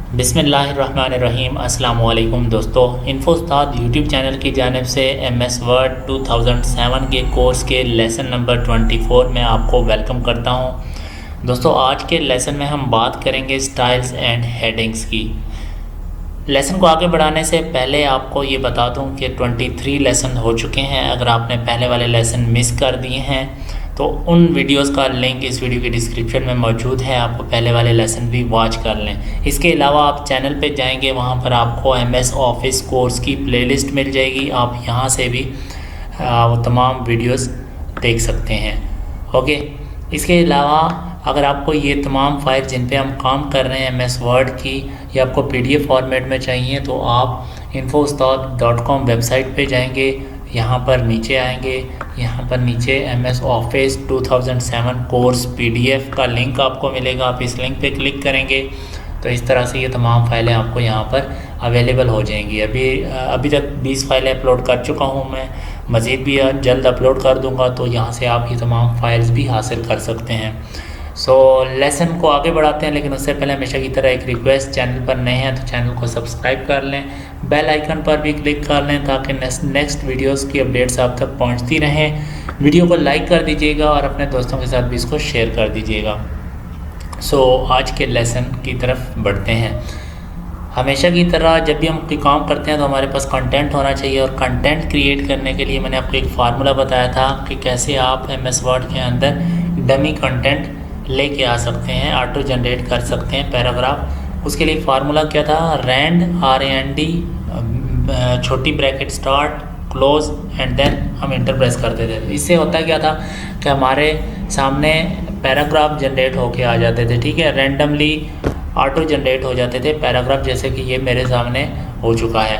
बिस्मिल्लाहिर्रहमानिर्रहीम। अस्सलाम वालेकुम दोस्तों, इन्फो उस्ताद यूट्यूब चैनल की जानिब से MS वर्ड 2007 के कोर्स के लेसन नंबर 24 में आपको वेलकम करता हूं। दोस्तों, आज के लेसन में हम बात करेंगे स्टाइल्स एंड हेडिंग्स की। लेसन को आगे बढ़ाने से पहले आपको ये बता दूं कि 23 लेसन हो चुके हैं। अगर आपने पहले वाले लेसन मिस कर दिए हैं तो उन वीडियोस का लिंक इस वीडियो की डिस्क्रिप्शन में मौजूद है, आपको पहले वाले लेसन भी वॉच कर लें। इसके अलावा आप चैनल पे जाएंगे, वहाँ पर आपको MS ऑफिस कोर्स की प्लेलिस्ट मिल जाएगी, आप यहाँ से भी वो तमाम वीडियोस देख सकते हैं। ओके, इसके अलावा अगर आपको ये तमाम फाइल जिन पे हम काम कर रहे हैं MS वर्ड की, ये आपको PDF फॉर्मेट में चाहिए तो आप infoustad.com वेबसाइट पे जाएंगे, यहाँ पर नीचे आएंगे, यहाँ पर नीचे MS ऑफिस 2007 कोर्स PDF का लिंक आपको मिलेगा। आप इस लिंक पे क्लिक करेंगे तो इस तरह से ये तमाम फाइलें आपको यहाँ पर अवेलेबल हो जाएंगी। अभी तक 20 फाइलें अपलोड कर चुका हूँ मैं, मज़ीद भी जल्द अपलोड कर दूँगा, तो यहाँ से आप ये तमाम फाइल्स भी हासिल कर सकते हैं। लेसन को आगे बढ़ाते हैं, लेकिन उससे पहले हमेशा की तरह एक रिक्वेस्ट, चैनल पर नए हैं तो चैनल को सब्सक्राइब कर लें, बेल आइकन पर भी क्लिक कर लें ताकि नेक्स्ट वीडियोस की अपडेट्स आप तक पहुंचती रहें। वीडियो को लाइक कर दीजिएगा और अपने दोस्तों के साथ भी इसको शेयर कर दीजिएगा। आज के लेसन की तरफ बढ़ते हैं। हमेशा की तरह जब भी हम कोई काम करते हैं तो हमारे पास कंटेंट होना चाहिए, और कंटेंट क्रिएट करने के लिए मैंने आपको एक फार्मूला बताया था कि कैसे आप MS वर्ड के अंदर डमी कंटेंट लेके आ सकते हैं, ऑटो जनरेट कर सकते हैं पैराग्राफ। उसके लिए फार्मूला क्या था, RAND छोटी bracket start close and then हम इंटर प्रेस करते थे। इससे होता क्या था कि हमारे सामने पैराग्राफ जनरेट होके आ जाते थे, ठीक है, रैंडमली ऑटो जनरेट हो जाते थे पैराग्राफ, जैसे कि ये मेरे सामने हो चुका है।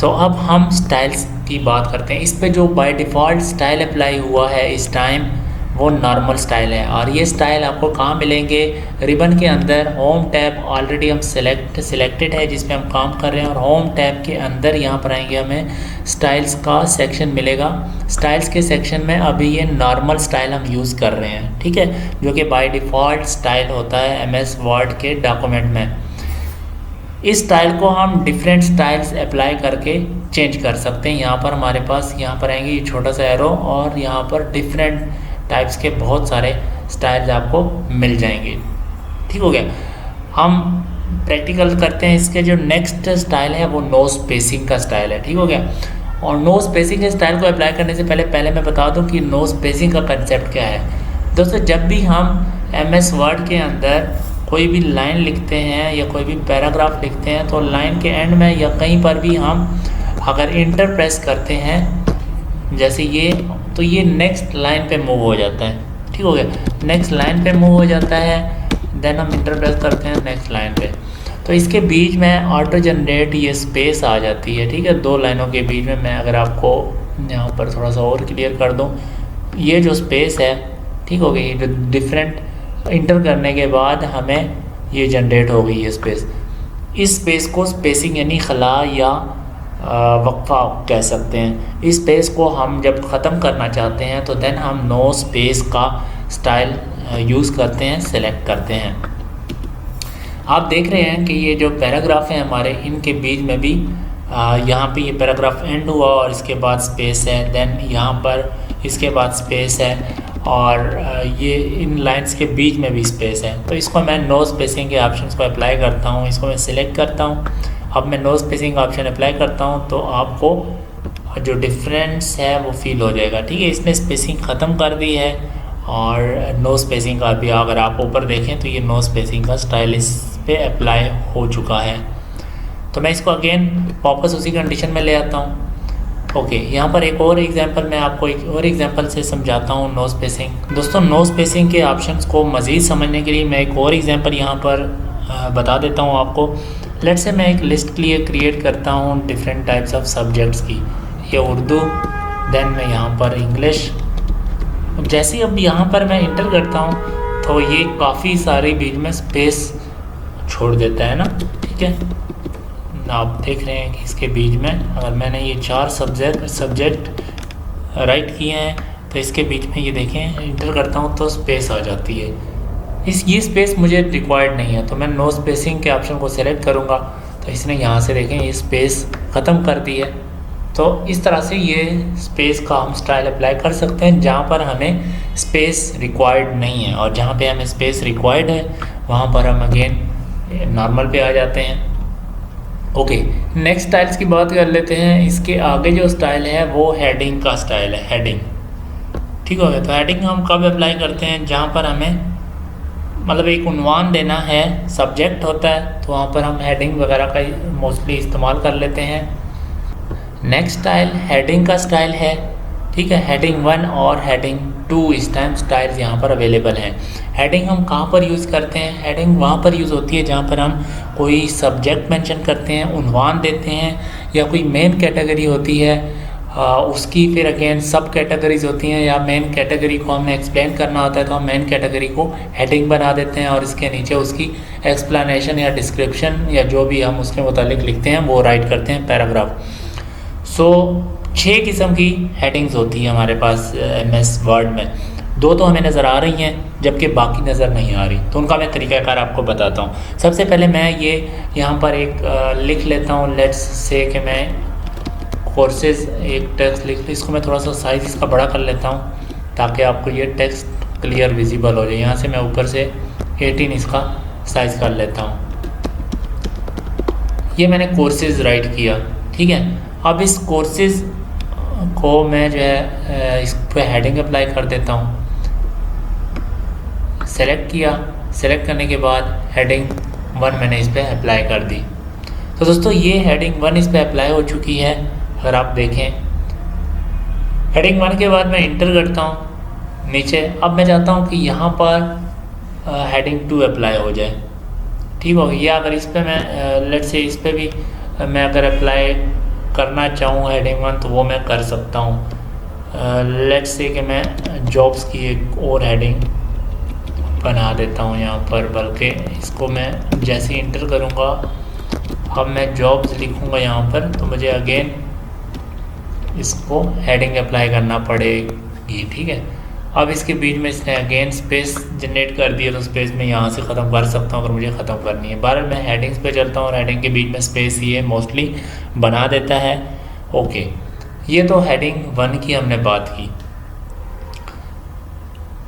अब हम स्टाइल्स की बात करते हैं। इस पे जो बाय डिफ़ॉल्ट स्टाइल अप्लाई हुआ है इस टाइम वो नॉर्मल स्टाइल है, और ये स्टाइल आपको कहाँ मिलेंगे, रिबन के अंदर होम टैब ऑलरेडी हम सिलेक्टेड है जिस पे हम काम कर रहे हैं, और होम टैब के अंदर यहाँ पर आएंगे हमें स्टाइल्स का सेक्शन मिलेगा। स्टाइल्स के सेक्शन में अभी ये नॉर्मल स्टाइल हम यूज़ कर रहे हैं, ठीक है, जो कि बाय डिफ़ॉल्ट स्टाइल होता है MS वर्ड के डॉक्यूमेंट में। इस स्टाइल को हम डिफरेंट स्टाइल्स अप्लाई करके चेंज कर सकते हैं। यहाँ पर हमारे पास यहाँ पर आएंगे ये छोटा सा एरो, और यहाँ पर डिफरेंट टाइप्स के बहुत सारे स्टाइल्स आपको मिल जाएंगे। ठीक हो गया। हम प्रैक्टिकल करते हैं। इसके जो नेक्स्ट स्टाइल है वो नो स्पेसिंग का स्टाइल है, ठीक हो गया। और नो स्पेसिंग के स्टाइल को अप्लाई करने से पहले मैं बता दूं कि नो स्पेसिंग का कंसेप्ट क्या है। दोस्तों, जब भी हम MS वर्ड के अंदर कोई भी लाइन लिखते हैं या कोई भी पैराग्राफ लिखते हैं तो लाइन के एंड में या कहीं पर भी हम अगर इंटर प्रेस करते हैं जैसे ये, तो ये नेक्स्ट लाइन पे मूव हो जाता है, ठीक हो गया, नेक्स्ट लाइन पे मूव हो जाता है, देन हम इंटर प्रेस करते हैं नेक्स्ट लाइन पे, तो इसके बीच में ऑटो जनरेट ये स्पेस आ जाती है, ठीक है, दो लाइनों के बीच में। मैं अगर आपको यहाँ पर थोड़ा सा और क्लियर कर दूँ, ये जो स्पेस है, ठीक हो गई, ये जो डिफरेंट इंटर करने के बाद हमें ये जनरेट हो गई है स्पेस। इस स्पेस को स्पेसिंग यानी खला या वक्फा कह सकते हैं। इस स्पेस को हम जब ख़त्म करना चाहते हैं तो देन हम नो स्पेस का स्टाइल यूज़ करते हैं, सेलेक्ट करते हैं। आप देख रहे हैं कि ये जो पैराग्राफ हैं हमारे, इनके बीच में भी यहाँ पे ये पैराग्राफ एंड हुआ और इसके बाद स्पेस है, देन यहाँ पर इसके बाद स्पेस है, और ये इन लाइंस के बीच में भी स्पेस है। तो इसको मैं नो स्पेसिंग के ऑप्शंस को अप्लाई करता हूँ, इसको मैं सिलेक्ट करता हूँ। अब मैं नो स्पेसिंग का ऑप्शन अप्लाई करता हूँ तो आपको जो डिफरेंस है वो फील हो जाएगा, ठीक है। इसने स्पेसिंग ख़त्म कर दी है, और नो स्पेसिंग का भी अगर आप ऊपर देखें तो ये नो स्पेसिंग का स्टाइल इस पे अप्लाई हो चुका है। तो मैं इसको अगेन वापस उसी कंडीशन में ले आता हूँ। ओके, यहाँ पर एक और एग्जांपल मैं आपको एक और एग्जांपल से समझाता हूँ नो स्पेसिंग। दोस्तों, नो स्पेसिंग के ऑप्शंस को मज़ीद समझने के लिए मैं एक और एग्जांपल यहाँ पर बता देता हूँ आपको। लेट्स से मैं एक लिस्ट क्रिएट करता हूँ डिफरेंट टाइप्स ऑफ सब्जेक्ट्स की, ये उर्दू, देन मैं यहाँ पर इंग्लिश। जैसे ही अब यहाँ पर मैं इंटर करता हूँ तो ये काफ़ी सारी बीच में स्पेस छोड़ देता है ना, ठीक है। आप देख रहे हैं कि इसके बीच में अगर मैंने ये 4 सब्जेक्ट राइट किए हैं तो इसके बीच में ये देखें इंटर करता हूँ तो स्पेस आ जाती है। इस ये स्पेस मुझे रिक्वायर्ड नहीं है, तो मैं नो स्पेसिंग के ऑप्शन को सिलेक्ट करूँगा तो इसने यहाँ से देखें ये स्पेस ख़त्म कर दी है। तो इस तरह से ये स्पेस का हम स्टाइल अप्लाई कर सकते हैं जहाँ पर हमें स्पेस रिक्वायर्ड नहीं है, और जहाँ पे हमें स्पेस रिक्वायर्ड है वहाँ पर हम अगेन नॉर्मल पे आ जाते हैं। ओके, नेक्स्ट स्टाइल्स की बात कर लेते हैं। इसके आगे जो स्टाइल है वो हेडिंग का स्टाइल है, हेडिंग। ठीक हो गया। तो हेडिंग हम कब अप्लाई करते हैं, जहाँ पर हमें मतलब एक उन्वान देना है, सब्जेक्ट होता है, तो वहाँ पर हम हेडिंग वगैरह का मोस्टली इस्तेमाल कर लेते हैं। नेक्स्ट स्टाइल हेडिंग का स्टाइल है। ठीक है, हेडिंग 1 और हेडिंग 2 इस टाइम स्टाइल्स यहाँ पर अवेलेबल हैं। हेडिंग हम कहाँ पर यूज़ करते हैं, हेडिंग वहाँ पर यूज़ होती है जहाँ पर हम कोई सब्जेक्ट मेंशन करते हैं, उन्वान देते हैं, या कोई मेन कैटेगरी होती है उसकी फिर अगेन सब कैटेगरीज होती हैं, या मेन कैटेगरी को हमने एक्सप्लेन करना होता है तो हम मेन कैटेगरी को हेडिंग बना देते हैं और इसके नीचे उसकी एक्सप्लेनेशन या डिस्क्रिप्शन या जो भी हम उसके मुतालिक लिखते हैं वो राइट करते हैं, पैराग्राफ। सो 6 किस्म की हेडिंग्स होती है हमारे पास MS वर्ड में। 2 तो हमें नज़र आ रही हैं जबकि बाकी नज़र नहीं आ रही, तो उनका मैं तरीक़ाकार आपको बताता हूँ। सबसे पहले मैं ये यहाँ पर एक लिख लेता हूँ, लेट्स से कि मैं कोर्सेज एक टेक्स्ट लिख, इसको मैं थोड़ा सा साइज़ इसका बड़ा कर लेता हूँ ताकि आपको ये टेक्स्ट क्लियर विजिबल हो जाए। यहाँ से मैं ऊपर से 18 इसका साइज़ कर लेता हूँ। ये मैंने कोर्सेज राइट किया। ठीक है, अब इस कोर्सेज को मैं जो है इस पर हेडिंग अप्लाई कर देता हूँ। सेलेक्ट किया, सेलेक्ट करने के बाद हेडिंग 1 मैंने इस पर अप्लाई कर दी। तो दोस्तों ये हेडिंग 1 इस पर अप्लाई हो चुकी है। अगर आप देखें हेडिंग 1 के बाद मैं इंटर करता हूँ नीचे। अब मैं चाहता हूँ कि यहाँ पर हेडिंग 2 अप्लाई हो जाए। ठीक हो गया। अगर इस पर मैं लेट्स से इस पर भी मैं अगर अप्लाई करना चाहूँ हेडिंग 1 तो वो मैं कर सकता हूँ। लेट्स से कि मैं जॉब्स की एक और हेडिंग बना देता हूँ यहाँ पर, बल्कि इसको मैं जैसे ही इंटर करूँगा अब मैं जॉब्स लिखूँगा यहाँ पर, तो मुझे अगेन इसको हेडिंग अप्लाई करना पड़ेगी। ठीक है, अब इसके बीच में इसने अगेन स्पेस जनरेट कर दिया, तो स्पेस में यहाँ से ख़त्म कर सकता हूँ अगर मुझे ख़त्म करनी है। बहरहाल मैं हेडिंग्स पे चलता हूँ और हेडिंग के बीच में स्पेस ये मोस्टली बना देता है। ओके, ये तो हेडिंग 1 की हमने बात की।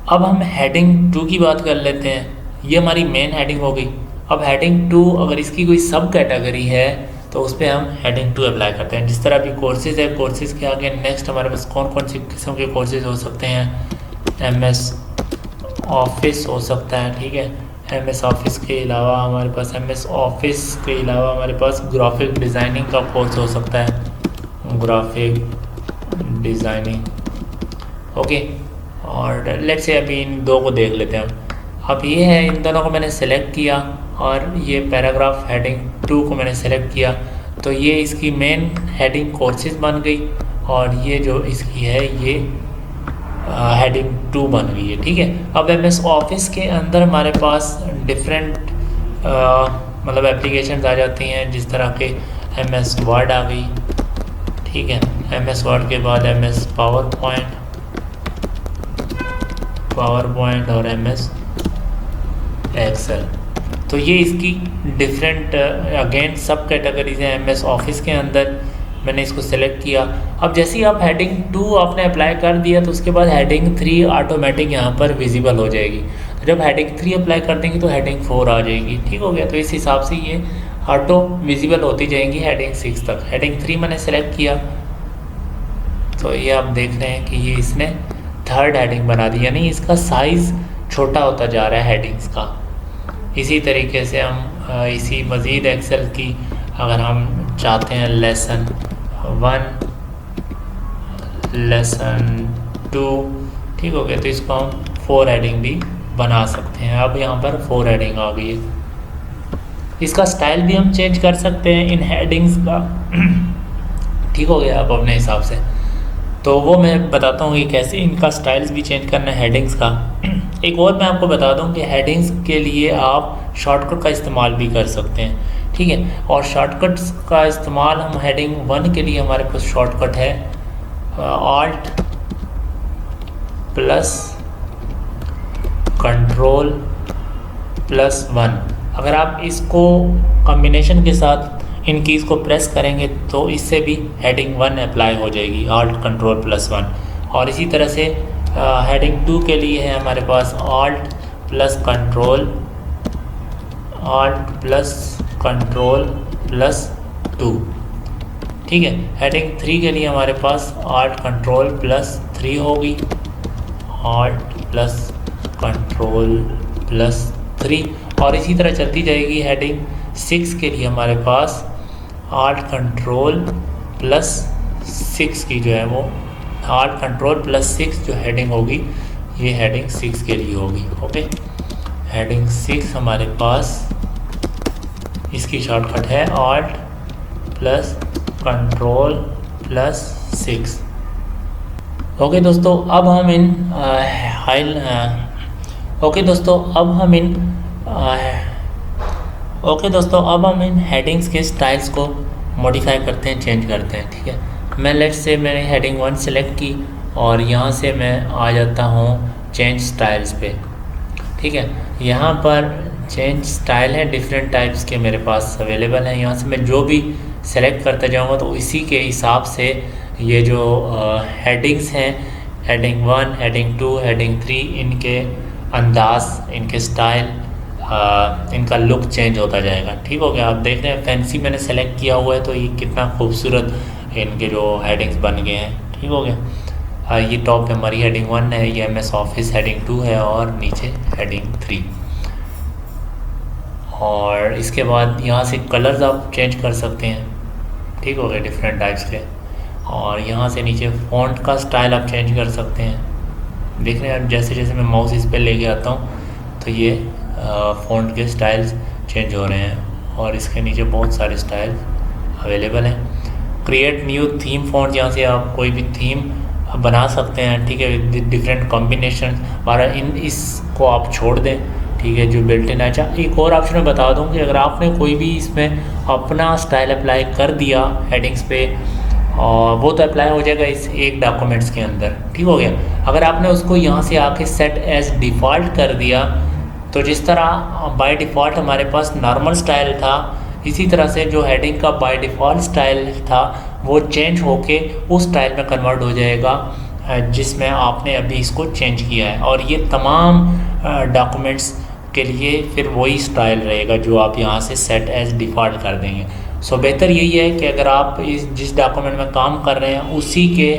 अब हम हेडिंग 2 की बात कर लेते हैं। ये हमारी मेन हेडिंग हो गई। अब हेडिंग 2 अगर इसकी कोई सब कैटेगरी है तो उस पर हम हेडिंग 2 अप्लाई करते हैं। जिस तरह अभी कोर्सेज है, कोर्सेज के आगे नेक्स्ट हमारे पास कौन कौन सी किस्म के कोर्सेज हो सकते हैं। MS ऑफिस हो सकता है। ठीक है, MS ऑफिस के अलावा हमारे पास MS ऑफिस के अलावा हमारे पास ग्राफिक डिज़ाइनिंग का कोर्स हो सकता है, ग्राफिक डिज़ाइनिंग। ओके, और लेट्स से अभी इन 2 को देख लेते हैं। अब ये है, इन दोनों को मैंने सेलेक्ट किया और ये पैराग्राफ हेडिंग 2 को मैंने सेलेक्ट किया, तो ये इसकी मेन हेडिंग कोर्सेज बन गई और ये जो इसकी है ये हेडिंग 2 बन गई है। ठीक है, अब MS ऑफिस के अंदर हमारे पास डिफरेंट मतलब एप्लीकेशंस आ जाती हैं, जिस तरह के MS वर्ड आ गई। ठीक है, MS वर्ड के बाद MS पावर पॉइंट और MS एक्सेल। तो ये इसकी डिफरेंट अगेन सब कैटेगरीज हैं MS ऑफिस के अंदर। मैंने इसको सेलेक्ट किया। अब जैसे ही आप हेडिंग 2 आपने अप्लाई कर दिया तो उसके बाद हेडिंग 3 ऑटोमेटिक यहाँ पर विजिबल हो जाएगी। तो जब हेडिंग 3 अप्लाई कर देंगे तो हेडिंग 4 आ जाएगी। ठीक हो गया, तो इस हिसाब से ये ऑटो विजिबल होती जाएंगी हेडिंग 6 तक। हेडिंग 3 मैंने सेलेक्ट किया तो ये आप देख रहे हैं कि ये इसने 3rd हेडिंग बना दी, यानी इसका साइज़ छोटा होता जा रहा है हेडिंग्स का। इसी तरीके से हम इसी मज़ीद एक्सेल की अगर हम चाहते हैं लेसन 1 लेसन 2, ठीक हो गया, तो इसको हम 4 हेडिंग भी बना सकते हैं। अब यहाँ पर 4 हेडिंग आ गई है। इसका स्टाइल भी हम चेंज कर सकते हैं इन हेडिंग्स का। ठीक हो गया, आप अपने हिसाब से, तो वो मैं बताता हूँ कि कैसे इनका स्टाइल्स भी चेंज करना है हेडिंग्स का। एक और मैं आपको बता दूँ कि हेडिंग्स के लिए आप शॉर्टकट का इस्तेमाल भी कर सकते हैं। ठीक है, और शॉर्टकट्स का इस्तेमाल हम हेडिंग 1 के लिए हमारे पास शॉर्टकट है Alt + Ctrl +1। अगर आप इसको कॉम्बिनेशन के साथ इन कीज़ को प्रेस करेंगे तो इससे भी हेडिंग 1 अप्लाई हो जाएगी, Alt Control +1। और इसी तरह से हेडिंग 2 के लिए है हमारे पास Alt +Control +2। ठीक है। हेडिंग 3 के लिए हमारे पास Alt Control +3 होगी, Alt Control +3। और इसी तरह चलती जाएगी। हेडिंग 6 के लिए हमारे पास Alt Control +6 की जो है वो Alt Control +6 जो हेडिंग होगी ये हेडिंग 6 के लिए होगी। ओके, हेडिंग 6 हमारे पास इसकी शॉर्टकट है Alt Control +6। ओके दोस्तों, अब हम इन अब हम इन हेडिंग्स के स्टाइल्स को मॉडिफाई करते हैं, चेंज करते हैं। ठीक है, मैं लेट्स से मैंने हेडिंग 1 सेलेक्ट की और यहाँ से मैं आ जाता हूँ चेंज स्टाइल्स पे। ठीक है, यहाँ पर चेंज स्टाइल है, डिफरेंट टाइप्स के मेरे पास अवेलेबल हैं। यहाँ से मैं जो भी सेलेक्ट करता जाऊँगा तो इसी के हिसाब से ये जो हेडिंग्स हैं, हेडिंग 1, हेडिंग 2, हेडिंग 3, इनके अंदाज, इनके स्टाइल, इनका लुक चेंज होता जाएगा। ठीक हो गया। आप देख रहे हैं फैंसी मैंने सेलेक्ट किया हुआ है तो ये कितना खूबसूरत इनके जो हेडिंग्स बन गए हैं। ठीक हो गया। ये टॉप पे हमारी हेडिंग 1 है, ये MS ऑफिस हेडिंग 2 है और नीचे हेडिंग 3। और इसके बाद यहाँ से कलर्स आप चेंज कर सकते हैं। ठीक हो गए, डिफरेंट टाइप्स के। और यहाँ से नीचे फ़ॉन्ट का स्टाइल आप चेंज कर सकते हैं। देख रहे हैं जैसे जैसे मैं माउस इस पे लेके आता हूँ तो ये फ़ॉन्ट के स्टाइल्स चेंज हो रहे हैं। और इसके नीचे बहुत सारे स्टाइल अवेलेबल हैं। क्रिएट न्यू थीम फ़ॉन्ट, यहाँ से आप कोई भी थीम बना सकते हैं। ठीक है, डिफरेंट कॉम्बिनेशन। इसको आप छोड़ दें। ठीक है, जो बिल्ट इन। अच्छा, एक और ऑप्शन मैं बता दूं कि अगर आपने कोई भी इसमें अपना स्टाइल अप्लाई कर दिया हेडिंग्स पे, और वो तो अप्लाई हो जाएगा इस एक डॉक्यूमेंट्स के अंदर। ठीक हो गया। अगर आपने उसको यहाँ से आके सेट एज डिफ़ॉल्ट कर दिया तो जिस तरह बाय डिफ़ॉल्ट हमारे पास नॉर्मल स्टाइल था, इसी तरह से जो हेडिंग का बाय डिफ़ॉल्ट स्टाइल था वो चेंज होके उस स्टाइल में कन्वर्ट हो जाएगा जिसमें आपने अभी इसको चेंज किया है। और ये तमाम डॉक्यूमेंट्स के लिए फिर वही स्टाइल रहेगा जो आप यहाँ से सेट एज डिफ़ॉल्ट कर देंगे। सो बेहतर यही है कि अगर आप जिस डॉक्यूमेंट में काम कर रहे हैं उसी के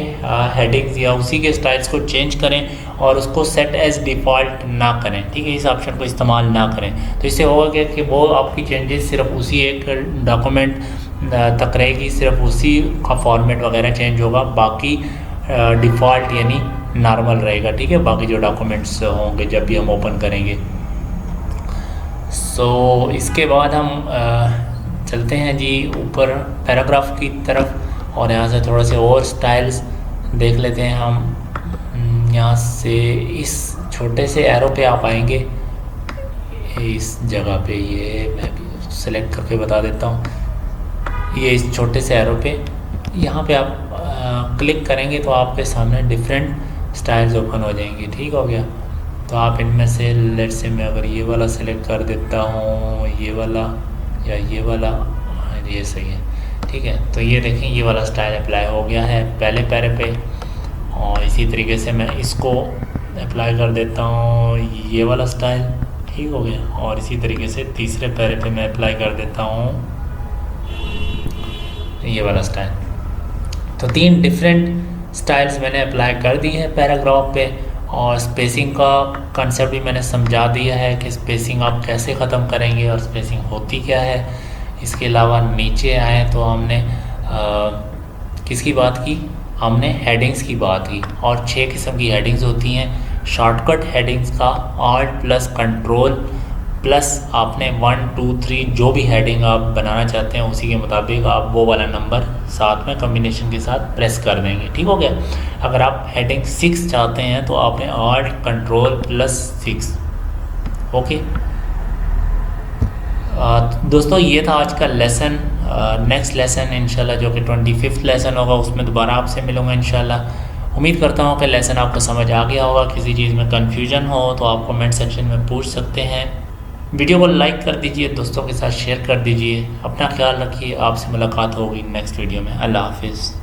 हेडिंग्स या उसी के स्टाइल्स को चेंज करें और उसको सेट एज डिफ़ॉल्ट ना करें। ठीक है, इस ऑप्शन को इस्तेमाल ना करें। तो इससे होगा कि वो आपकी चेंजेस सिर्फ उसी एक डॉक्यूमेंट तक रहेगी, सिर्फ उसी का फॉर्मेट वगैरह चेंज होगा, बाकी डिफ़ॉल्ट यानी नॉर्मल रहेगा। ठीक है, बाकी जो डॉक्यूमेंट्स होंगे जब भी हम ओपन करेंगे। सो इसके बाद हम चलते हैं जी ऊपर पैराग्राफ की तरफ और यहाँ से थोड़ा से और स्टाइल्स देख लेते हैं हम। यहाँ से इस छोटे से एरो पे आप आएंगे, इस जगह पे, ये मैं भी सेलेक्ट करके बता देता हूँ। ये इस छोटे से एरो पे यहाँ पे आप क्लिक करेंगे तो आपके सामने डिफरेंट स्टाइल्स ओपन हो जाएंगे। ठीक हो गया। तो आप इनमें से लेट्स से मैं अगर ये वाला सेलेक्ट कर देता हूँ, ये वाला या ये वाला, ये सही है। ठीक है, तो ये देखें ये वाला स्टाइल अप्लाई हो गया है पहले पैरे पे। और इसी तरीके से मैं इसको अप्लाई कर देता हूँ, ये वाला स्टाइल। ठीक हो गया। और इसी तरीके से तीसरे पैरे पे मैं अप्लाई कर देता हूँ ये वाला स्टाइल। तो 3 डिफरेंट स्टाइल्स मैंने अप्लाई कर दी है पैराग्राफ पे। और स्पेसिंग का कंसेप्ट भी मैंने समझा दिया है कि स्पेसिंग आप कैसे ख़त्म करेंगे और स्पेसिंग होती क्या है। इसके अलावा नीचे आए तो हमने किसकी बात की, हमने हेडिंग्स की बात की। और 6 किस्म की हेडिंग्स होती हैं। शॉर्टकट हेडिंग्स का Alt + Control + आपने 1 2 3 जो भी हेडिंग आप बनाना चाहते हैं उसी के मुताबिक आप वो वाला नंबर साथ में कॉम्बिनेशन के साथ प्रेस कर देंगे। ठीक हो गया। अगर आप हेडिंग 6 चाहते हैं तो आपने Alt Control +6। ओके दोस्तों, ये था आज का लेसन। नेक्स्ट लेसन इंशाल्लाह जो कि 25वां लेसन होगा उसमें दोबारा आपसे मिलूँगा इंशाल्लाह। उम्मीद करता हूँ कि लेसन आपको समझ आ गया होगा। किसी चीज़ में कन्फ्यूजन हो तो आप कमेंट सेक्शन में पूछ सकते हैं। वीडियो को लाइक कर दीजिए, दोस्तों के साथ शेयर कर दीजिए। अपना ख्याल रखिए, आपसे मुलाकात होगी नेक्स्ट वीडियो में। अल्लाह हाफिज़।